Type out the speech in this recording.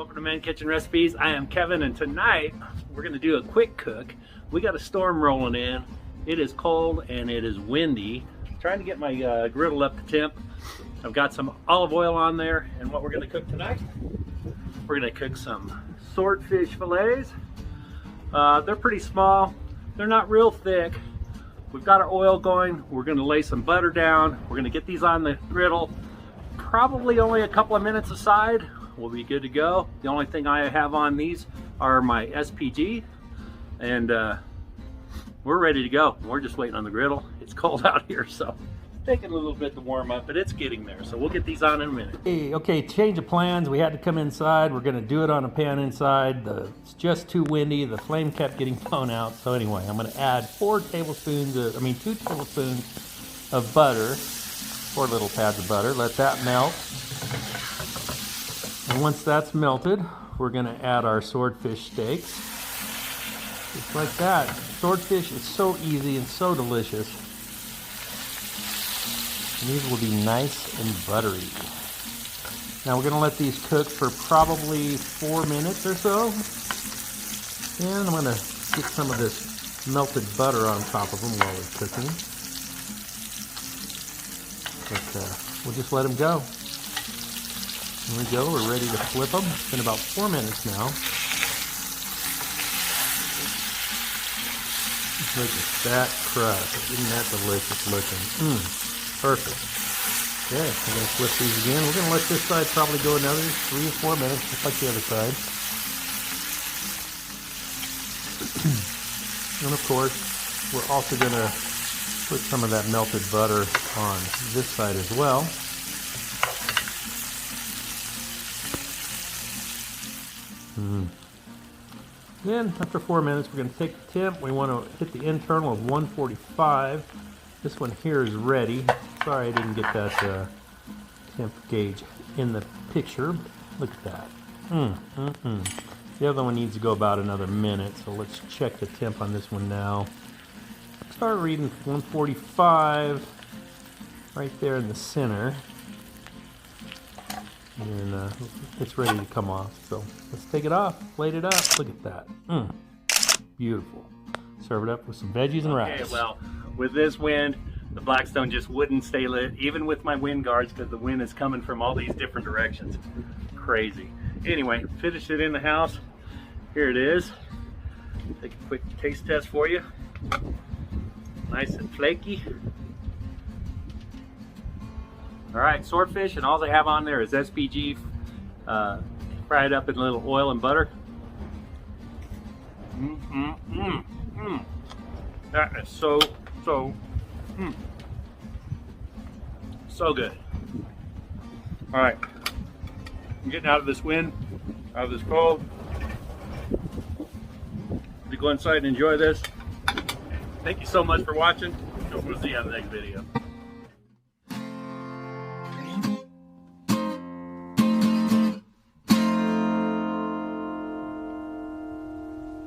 welcome to Man Kitchen Recipes. I am Kevin, and tonight we're going to do a quick cook. We got a storm rolling in. It is cold and it is windy. I'm trying to get my griddle up to temp. I've got some olive oil on there, and what we're going to cook tonight, we're going to cook some swordfish fillets. They're pretty small. They're not real thick. We've got our oil going. We're going to lay some butter down. We're going to get these on the griddle. Probably only a couple of minutes aside. We'll be good to go. The only thing I have on these are my SPG, and we're ready to go. We're just waiting on the griddle. It's cold out here, so taking a little bit to warm up, but it's getting there. So we'll get these on in a minute. Hey, okay, change of plans. We had to come inside. We're gonna do it on a pan inside. It's just too windy. The flame kept getting blown out. So anyway, I'm gonna add 2 tablespoons of butter, 4 little pads of butter. Let that melt. And once that's melted, we're gonna add our swordfish steaks. Just like that. Swordfish is so easy and so delicious. And these will be nice and buttery. Now we're gonna let these cook for probably 4 minutes or so. And I'm gonna get some of this melted butter on top of them while they're cooking. But we'll just let them go. Here we go, we're ready to flip them. It's been about 4 minutes now. Look at that crust. Isn't that delicious looking? Perfect. Okay, we're going to flip these again. We're going to let this side probably go another 3 or 4 minutes, just like the other side. And of course, we're also going to put some of that melted butter on this side as well. Then, after 4 minutes, we're going to take the temp. We want to hit the internal of 145. This one here is ready. Sorry I didn't get that temp gauge in the picture. Look at that. The other one needs to go about another minute, so let's check the temp on this one now. Start reading 145 right there in the center. And it's ready to come off. So let's take it off, plate it up. Look at that. Beautiful. Serve it up with some veggies and rice. Okay, well, with this wind, the Blackstone just wouldn't stay lit, even with my wind guards, because the wind is coming from all these different directions. Crazy. Anyway, finished it in the house. Here it is. Take a quick taste test for you. Nice and flaky. All right, swordfish, and all they have on there is SPG, fried up in a little oil and butter. That is so good. All right, I'm getting out of this wind, out of this cold. To go inside and enjoy this. Thank you so much for watching. We'll see you on the next video.